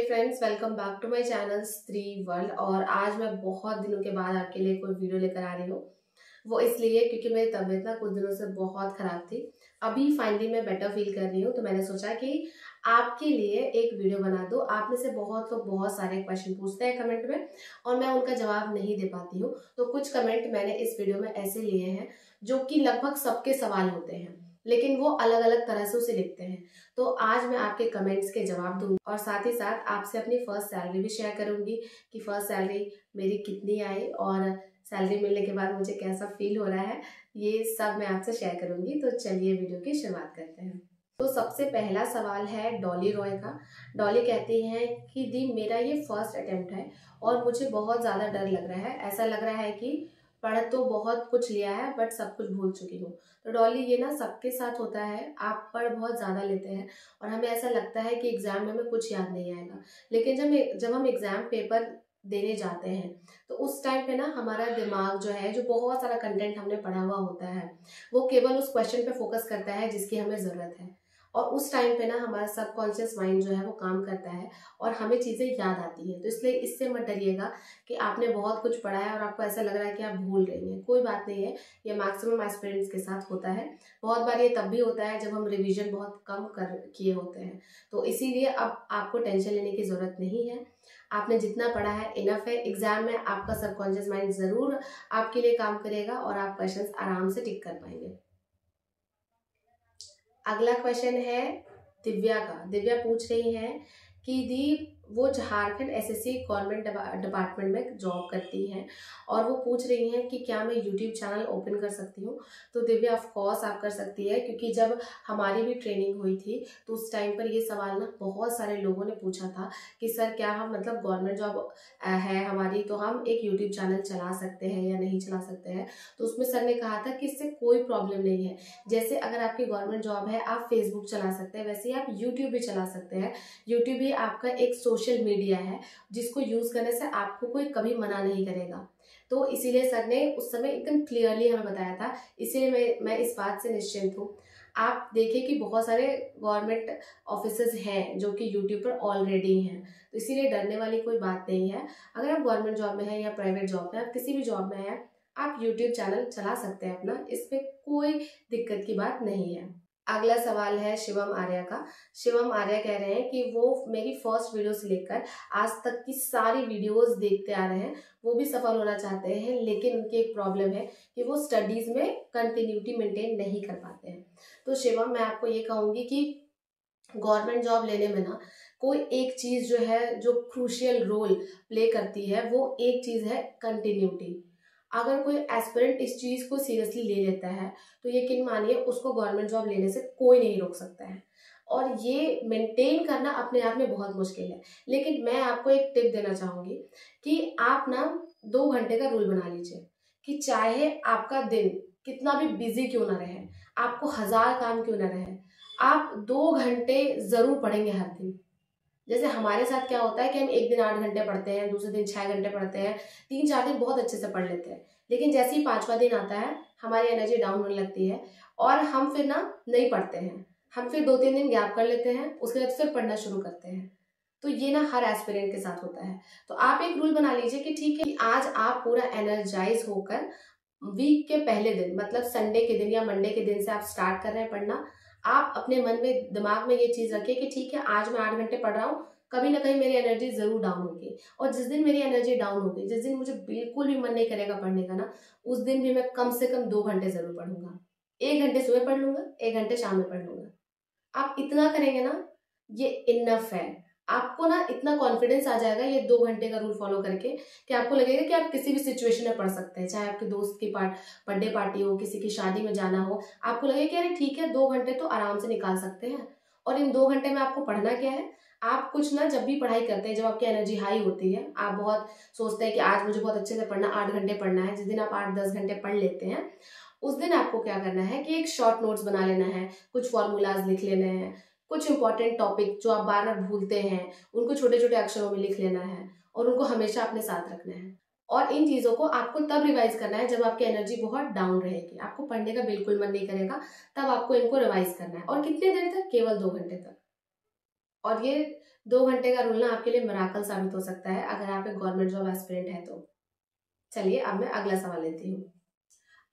Friends, welcome back to my channel Stree World. और आज मैं बहुत दिनों के बाद आपके लिए कोई वीडियो लेकर आ रही हूँ। वो इसलिए क्योंकि मेरी तबीयत ना कुछ दिनों से बहुत ख़राब थी। अभी फाइनली मैं बेटर फील कर रही हूँ, तो मैंने सोचा कि आपके लिए एक वीडियो बना दूँ। आप में से बहुत लोग बहुत सारे क्वेश्चन पूछते हैं कमेंट में और मैं उनका जवाब नहीं दे पाती हूँ। तो कुछ कमेंट मैंने इस वीडियो में ऐसे लिए हैं जो कि लगभग सबके सवाल होते हैं, लेकिन वो अलग अलग तरह से उसे लिखते हैं। तो आज मैं आपके कमेंट्स के जवाब दूंगी और साथ ही साथ आपसे अपनी फर्स्ट सैलरी भी शेयर करूंगी कि फर्स्ट सैलरी मेरी कितनी आई और सैलरी मिलने के बाद मुझे कैसा फील हो रहा है। ये सब मैं आपसे शेयर करूंगी। तो चलिए वीडियो की शुरुआत करते हैं। तो सबसे पहला सवाल है डॉली रॉय का। डॉली कहती हैं कि दी मेरा ये फर्स्ट अटेम्प्ट है और मुझे बहुत ज़्यादा डर लग रहा है। ऐसा लग रहा है कि पढ़ तो बहुत कुछ लिया है बट सब कुछ भूल चुकी हूँ। तो डॉली, ये ना सबके साथ होता है। आप पढ़ बहुत ज़्यादा लेते हैं और हमें ऐसा लगता है कि एग्जाम में हमें कुछ याद नहीं आएगा, लेकिन जब हम एग्जाम पेपर देने जाते हैं तो उस टाइम पे ना हमारा दिमाग जो है, जो बहुत सारा कंटेंट हमने पढ़ा हुआ होता है, वो केवल उस क्वेश्चन पे फोकस करता है जिसकी हमें ज़रूरत है। और उस टाइम पे ना हमारा सबकॉन्शियस माइंड जो है वो काम करता है और हमें चीज़ें याद आती हैं। तो इसलिए इससे मत डरिएगा कि आपने बहुत कुछ पढ़ा है और आपको ऐसा लग रहा है कि आप भूल रही हैं। कोई बात नहीं है, ये मैक्सिमम एस्पिरेंट्स के साथ होता है। बहुत बार ये तब भी होता है जब हम रिवीजन बहुत कम कर किए होते हैं। तो इसीलिए अब आपको टेंशन लेने की ज़रूरत नहीं है। आपने जितना पढ़ा है इनफ है। एग्जाम में आपका सबकॉन्शियस माइंड ज़रूर आपके लिए काम करेगा और आप क्वेश्चंस आराम से टिक कर पाएंगे। अगला क्वेश्चन है दिव्या का। दिव्या पूछ रही हैं कि दी वो झारखंड एसएससी गवर्नमेंट डिपार्टमेंट में जॉब करती हैं और वो पूछ रही हैं कि क्या मैं यूट्यूब चैनल ओपन कर सकती हूँ। तो दिव्या, ऑफ कोर्स आप कर सकती है, क्योंकि जब हमारी भी ट्रेनिंग हुई थी तो उस टाइम पर ये सवाल ना बहुत सारे लोगों ने पूछा था कि सर क्या हम मतलब गवर्नमेंट जॉब है हमारी तो हम एक यूट्यूब चैनल चला सकते हैं या नहीं चला सकते हैं। तो उसमें सर ने कहा था कि इससे कोई प्रॉब्लम नहीं है। जैसे अगर आपकी गवर्नमेंट जॉब है, आप फेसबुक चला सकते हैं, वैसे ही आप यूट्यूब भी चला सकते हैं। यूट्यूब भी आपका एक सोशल मीडिया है जिसको यूज करने से आपको कोई कभी मना नहीं करेगा। तो इसीलिए सर ने उस समय एकदम क्लियरली हमें बताया था। इसीलिए मैं इस बात से निश्चिंत हूँ। आप देखिए कि बहुत सारे गवर्नमेंट ऑफिसर्स हैं जो कि यूट्यूब पर ऑलरेडी हैं, तो इसीलिए डरने वाली कोई बात नहीं है। अगर आप गवर्नमेंट जॉब में हैं या प्राइवेट जॉब में, आप किसी भी जॉब में हैं, आप यूट्यूब चैनल चला सकते हैं अपना। इस पे कोई दिक्कत की बात नहीं है। अगला सवाल है शिवम आर्या का। शिवम आर्या कह रहे हैं कि वो मेरी फर्स्ट वीडियो से लेकर आज तक की सारी वीडियोस देखते आ रहे हैं। वो भी सफल होना चाहते हैं, लेकिन उनकी एक प्रॉब्लम है कि वो स्टडीज में कंटिन्यूटी मेंटेन नहीं कर पाते हैं। तो शिवम, मैं आपको ये कहूँगी कि गवर्नमेंट जॉब लेने में ना कोई एक चीज़ जो है, जो क्रूशियल रोल प्ले करती है, वो एक चीज़ है कंटिन्यूटी। अगर कोई एस्पिरेंट इस चीज़ को सीरियसली ले लेता है तो यकीन मानिए उसको गवर्नमेंट जॉब लेने से कोई नहीं रोक सकता है। और ये मेंटेन करना अपने आप में बहुत मुश्किल है। लेकिन मैं आपको एक टिप देना चाहूँगी कि आप ना 2 घंटे का रूल बना लीजिए कि चाहे आपका दिन कितना भी बिजी क्यों ना रहे, आपको 1000 काम क्यों ना रहे, आप 2 घंटे ज़रूर पढ़ेंगे हर दिन। जैसे हमारे साथ क्या होता है कि हम एक दिन 8 घंटे पढ़ते हैं, दूसरे दिन 6 घंटे पढ़ते हैं, 3-4 दिन बहुत अच्छे से पढ़ लेते हैं, लेकिन जैसे ही 5वां दिन आता है हमारी एनर्जी डाउन होने लगती है और हम फिर ना नहीं पढ़ते हैं। हम फिर 2-3 दिन गैप कर लेते हैं, उसके बाद फिर पढ़ना शुरू करते हैं। तो ये ना हर एस्पिरेंट के साथ होता है। तो आप एक रूल बना लीजिए कि ठीक है कि आज आप पूरा एनर्जाइज होकर वीक के पहले दिन, मतलब संडे के दिन या मंडे के दिन से आप स्टार्ट कर रहे हैं पढ़ना। आप अपने मन में, दिमाग में ये चीज रखिए कि ठीक है आज मैं 8 घंटे पढ़ रहा हूँ, कभी ना कहीं मेरी एनर्जी जरूर डाउन होगी। और जिस दिन मेरी एनर्जी डाउन होगी, जिस दिन मुझे बिल्कुल भी मन नहीं करेगा पढ़ने का ना, उस दिन भी मैं कम से कम 2 घंटे जरूर पढ़ूंगा। 1 घंटे सुबह पढ़ लूंगा, 1 घंटे शाम में पढ़ लूंगा। आप इतना करेंगे ना, ये इनफ है। आपको ना इतना कॉन्फिडेंस आ जाएगा ये 2 घंटे का रूल फॉलो करके कि आपको लगेगा कि आप किसी भी सिचुएशन में पढ़ सकते हैं। चाहे आपके दोस्त की बर्थडे पार्टी हो, किसी की शादी में जाना हो, आपको लगेगा कि अरे ठीक है 2 घंटे तो आराम से निकाल सकते हैं। और इन 2 घंटे में आपको पढ़ना क्या है, आप कुछ ना, जब भी पढ़ाई करते हैं, जब आपकी एनर्जी हाई होती है, आप बहुत सोचते हैं कि आज मुझे बहुत अच्छे से पढ़ना, 8 घंटे पढ़ना है, जिस दिन आप 8-10 घंटे पढ़ लेते हैं, उस दिन आपको क्या करना है कि एक शॉर्ट नोट्स बना लेना है, कुछ फॉर्मूलाज लिख लेने हैं, कुछ इंपॉर्टेंट टॉपिक जो आप बार बार भूलते हैं उनको छोटे छोटे अक्षरों में लिख लेना है और उनको हमेशा अपने साथ रखना है। और इन चीज़ों को आपको तब रिवाइज करना है जब आपकी एनर्जी बहुत डाउन रहेगी, आपको पढ़ने का बिल्कुल मन नहीं करेगा, तब आपको इनको रिवाइज करना है। और कितने देर तक? केवल 2 घंटे तक। और ये 2 घंटे का रूल ना आपके लिए मिराकल साबित हो सकता है अगर आप एक गवर्नमेंट जॉब एस्पिरेंट है तो। चलिए अब मैं अगला सवाल लेती हूँ।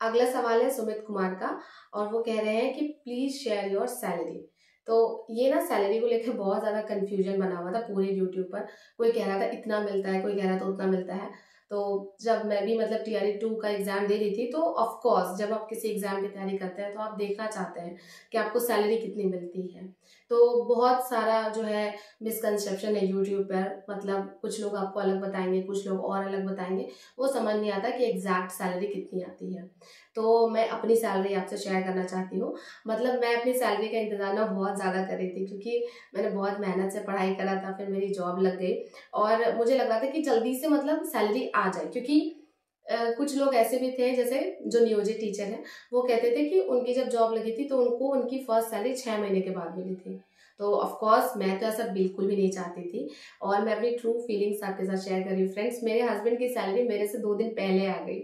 अगला सवाल है सुमित कुमार का, और वो कह रहे हैं कि प्लीज शेयर योर सैलरी। तो ये ना सैलरी को लेकर बहुत ज्यादा कंफ्यूजन बना हुआ था पूरे यूट्यूब पर। कोई कह रहा था इतना मिलता है, कोई कह रहा था उतना मिलता है। तो जब मैं भी मतलब TRE 2 का एग्जाम दे रही थी, तो ऑफ कोर्स जब आप किसी एग्जाम की तैयारी करते हैं तो आप देखना चाहते हैं कि आपको सैलरी कितनी मिलती है। तो बहुत सारा जो है मिसकंसेप्शन है यूट्यूब पर, मतलब कुछ लोग आपको अलग बताएंगे, कुछ लोग और अलग बताएंगे। वो समझ नहीं आता कि एग्जैक्ट सैलरी कितनी आती है। तो मैं अपनी सैलरी आपसे शेयर करना चाहती हूँ। मतलब मैं अपनी सैलरी का इंतजार ना बहुत ज़्यादा कर रही थी, क्योंकि मैंने बहुत मेहनत से पढ़ाई करा था, फिर मेरी जॉब लग गई और मुझे लग रहा था कि जल्दी से मतलब सैलरी आ जाए। क्योंकि कुछ लोग ऐसे भी थे, जैसे जो नियोजित टीचर हैं, वो कहते थे कि उनकी जब जॉब लगी थी तो उनको उनकी फर्स्ट सैलरी 6 महीने के बाद मिली थी। तो ऑफ कोर्स मैं तो ऐसा बिल्कुल भी नहीं चाहती थी, और मैं अपनी ट्रू फीलिंग्स आपके साथ शेयर कर रही हूँ फ्रेंड्स। मेरे हस्बैंड की सैलरी मेरे से 2 दिन पहले आ गई,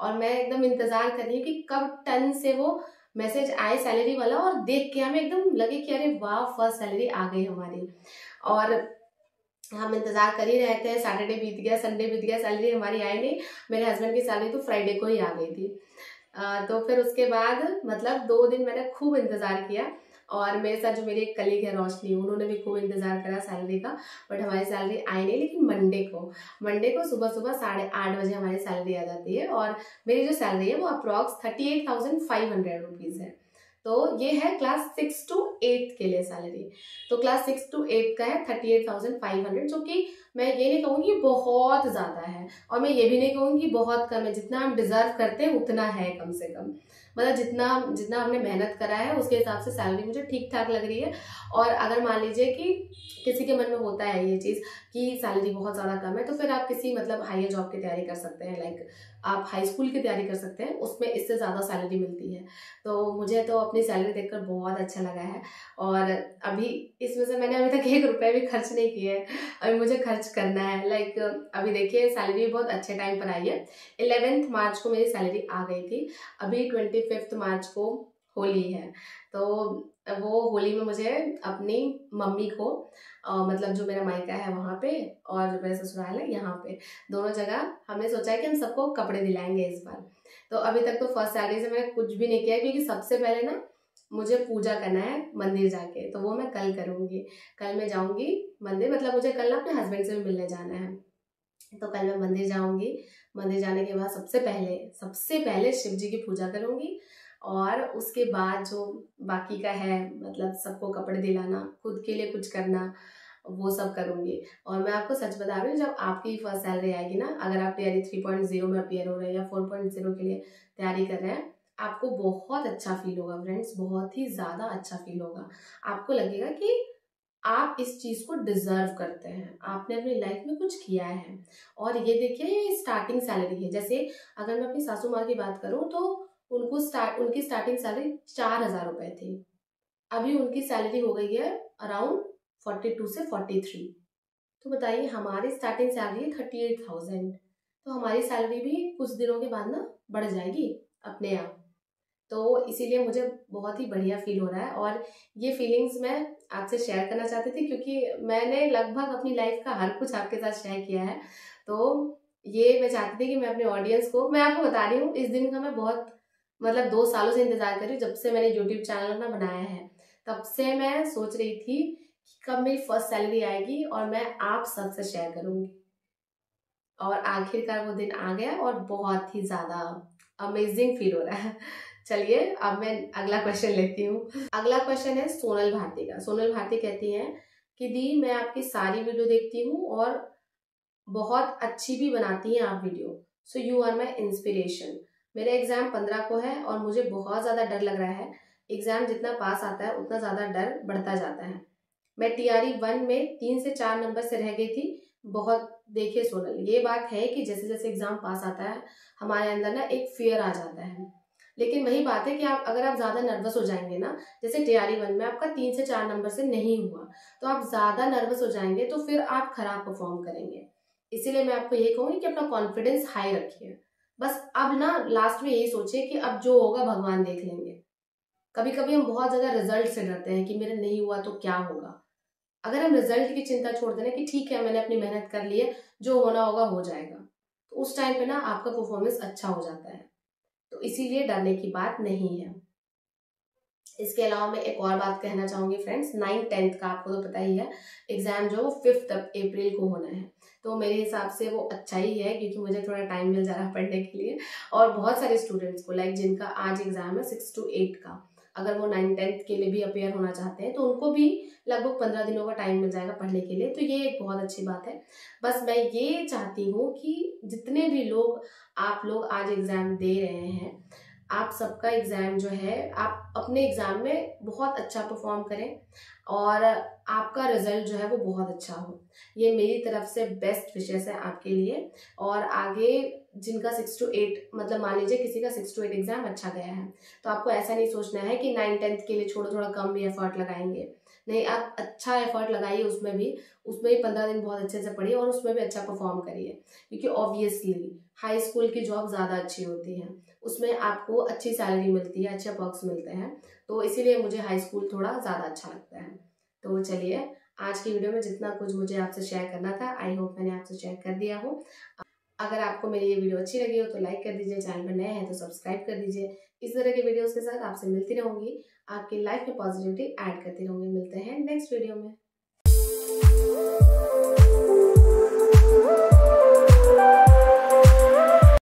और मैं एकदम इंतजार कर रही हूँ कि कब टन से वो मैसेज आए सैलरी वाला, और देख के हमें एकदम लगे कि अरे वाह, फर्स्ट सैलरी आ गई हमारी। और हम इंतजार कर ही रहे थे। सैटरडे बीत गया, संडे बीत गया, सैलरी हमारी आई नहीं। मेरे हस्बैंड की सैलरी तो फ्राइडे को ही आ गई थी। तो फिर उसके बाद मतलब 2 दिन मैंने खूब इंतजार किया, और मेरे साथ जो मेरी एक कलीग है रोशनी, उन्होंने भी खूब इंतजार करा सैलरी का। बट हमारी सैलरी आई नहीं। लेकिन मंडे को सुबह सुबह 8:30 बजे हमारी सैलरी आ जाती है, और मेरी जो सैलरी है वो अप्रॉक्स 38,500 रुपीज है। तो ये है क्लास 6 to 8 के लिए सैलरी। तो क्लास 6 to 8 का है 38,500, जो कि मैं ये नहीं कहूँगी बहुत ज़्यादा है, और मैं ये भी नहीं कहूँगी बहुत कम है। जितना हम डिजर्व करते हैं उतना है कम से कम। मतलब जितना जितना हमने मेहनत करा है उसके हिसाब से सैलरी मुझे ठीक ठाक लग रही है। और अगर मान लीजिए कि किसी के मन में होता है ये चीज़ कि सैलरी बहुत ज़्यादा कम है, तो फिर आप किसी मतलब हायर जॉब की तैयारी कर सकते हैं। लाइक आप हाई स्कूल की तैयारी कर सकते हैं, उसमें इससे ज़्यादा सैलरी मिलती है। तो मुझे तो अपनी सैलरी देखकर बहुत अच्छा लगा है, और अभी इसमें से मैंने अभी तक 1 रुपये भी खर्च नहीं किए हैं, अभी मुझे खर्च करना है। लाइक अभी देखिए सैलरी बहुत अच्छे टाइम पर आई है। 11 मार्च को मेरी सैलरी आ गई थी। अभी 25 मार्च को होली है, तो वो होली में मुझे अपनी मम्मी को मतलब जो मेरा मायका है वहाँ पे, और जो मेरा ससुराल है यहाँ पे, दोनों जगह हमने सोचा है कि हम सबको कपड़े दिलाएंगे इस बार। तो अभी तक तो फर्स्ट सैलरी से मैंने कुछ भी नहीं किया, क्योंकि सबसे पहले ना मुझे पूजा करना है मंदिर जाके, तो वो मैं कल करूँगी। कल मैं जाऊँगी मंदिर, मतलब मुझे कल ना अपने हस्बैंड से भी मिलने जाना है। तो कल मैं मंदिर जाऊँगी। मंदिर जाने के बाद सबसे पहले शिव जी की पूजा करूँगी, और उसके बाद जो बाकी का है, मतलब सबको कपड़े दिलाना, खुद के लिए कुछ करना, वो सब करूँगी। और मैं आपको सच बता रही हूँ, जब आपकी फर्स्ट सैलरी आएगी ना, अगर आप TRE 3.0 में अपियर हो रहे हैं या 4.0 के लिए तैयारी कर रहे हैं, आपको बहुत अच्छा फील होगा फ्रेंड्स, बहुत ही ज़्यादा अच्छा फील होगा। आपको लगेगा कि आप इस चीज़ को डिजर्व करते हैं, आपने अपनी लाइफ में कुछ किया है। और ये देखिए, ये स्टार्टिंग सैलरी है। जैसे अगर मैं अपनी सासू माँ की बात करूँ, तो उनकी स्टार्टिंग सैलरी 4,000 रुपये थी। अभी उनकी सैलरी हो गई है अराउंड 42 से 43। तो बताइए, हमारी स्टार्टिंग सैलरी है 38,000, तो हमारी सैलरी भी कुछ दिनों के बाद ना बढ़ जाएगी अपने आप। तो इसीलिए मुझे बहुत ही बढ़िया फील हो रहा है, और ये फीलिंग्स मैं आपसे शेयर करना चाहती थी, क्योंकि मैंने लगभग अपनी लाइफ का हर कुछ आपके साथ शेयर किया है। तो ये मैं चाहती थी कि मैं अपने ऑडियंस को, मैं आपको बता रही हूँ, इस दिन का मैं बहुत मतलब 2 सालों से इंतजार कर रही हूँ। जब से मैंने यूट्यूब चैनल अपना बनाया है, तब से मैं सोच रही थी कि कब मेरी फर्स्ट सैलरी आएगी और मैं आप सबसे शेयर करूंगी। और आखिरकार वो दिन आ गया, और बहुत ही ज्यादा अमेजिंग फील हो रहा है। चलिए अब मैं अगला क्वेश्चन लेती हूँ। अगला क्वेश्चन है सोनल भारती का। सोनल भारती कहती हैं कि दी, मैं आपकी सारी वीडियो देखती हूँ और बहुत अच्छी भी बनाती हैं आप video, so you are my inspiration. मेरा एग्जाम 15 को है और मुझे बहुत ज्यादा डर लग रहा है। एग्जाम जितना पास आता है उतना ज्यादा डर बढ़ता जाता है। मैं TRE 1 में 3 से 4 नंबर से रह गई थी। बहुत देखिए सोनल, ये बात है कि जैसे जैसे एग्जाम पास आता है, हमारे अंदर ना एक फियर आ जाता है। लेकिन वही बात है कि आप अगर आप ज्यादा नर्वस हो जाएंगे ना, जैसे TRE 1 में आपका 3 से 4 नंबर से नहीं हुआ, तो आप ज्यादा नर्वस हो जाएंगे, तो फिर आप खराब परफॉर्म करेंगे। इसीलिए मैं आपको यही कहूंगी कि अपना कॉन्फिडेंस हाई रखिए। बस अब ना लास्ट में यही सोचिए कि अब जो होगा भगवान देख लेंगे। कभी कभी हम बहुत ज्यादा रिजल्ट से डरते हैं कि मेरा नहीं हुआ तो क्या होगा, अगर हम रिजल्ट की चिंता छोड़ देना कि ठीक है मैंने अपनी मेहनत कर ली है, जो होना होगा हो जाएगा, तो उस टाइम पे ना आपका परफॉर्मेंस अच्छा हो जाता है। तो इसीलिए डरने की बात नहीं है। इसके अलावा मैं एक और बात कहना चाहूंगी फ्रेंड्स, 9th-10th का आपको तो पता ही है एग्जाम जो 5 अप्रैल को होना है। तो मेरे हिसाब से वो अच्छा ही है, क्योंकि मुझे थोड़ा टाइम मिल जा रहा है पढ़ने के लिए। और बहुत सारे स्टूडेंट्स को लाइक जिनका आज एग्जाम है 6 to 8 का, अगर वो 9th-10th के लिए भी अपेयर होना चाहते हैं तो उनको भी लगभग 15 दिनों का टाइम मिल जाएगा पढ़ने के लिए। तो ये एक बहुत अच्छी बात है। बस मैं ये चाहती हूँ कि जितने भी लोग आप लोग आज एग्जाम दे रहे हैं, आप सबका एग्जाम जो है आप अपने एग्जाम में बहुत अच्छा परफॉर्म करें और आपका रिजल्ट जो है वो बहुत अच्छा हो। ये मेरी तरफ से बेस्ट विशेस है आपके लिए। और आगे जिनका 6 to 8 मतलब मान लीजिए किसी का 6 to 8 एग्जाम अच्छा गया है, तो आपको ऐसा नहीं सोचना है कि 9th-10th के लिए छोड़ो, थोड़ा कम भी एफर्ट लगाएंगे। नहीं, आप अच्छा एफर्ट लगाइए, उसमें भी 15 दिन बहुत अच्छे से पढ़िए और उसमें भी अच्छा परफॉर्म करिए। क्योंकि ऑब्वियसली हाई स्कूल की जॉब ज़्यादा अच्छी होती है, उसमें आपको अच्छी सैलरी मिलती है, अच्छे पर्क्स मिलते हैं। तो इसीलिए मुझे हाई स्कूल थोड़ा ज़्यादा अच्छा लगता है। तो चलिए, आज की वीडियो में जितना कुछ मुझे आपसे शेयर करना था, आई होप मैंने आपसे शेयर कर दिया हो। अगर आपको मेरी ये वीडियो अच्छी लगी हो तो लाइक कर दीजिए, चैनल पर नए हैं तो सब्सक्राइब कर दीजिए। इस तरह के वीडियोस के साथ आपसे मिलती रहूंगी, आपकी लाइफ में पॉजिटिविटी ऐड करती रहूंगी। मिलते हैं नेक्स्ट वीडियो में।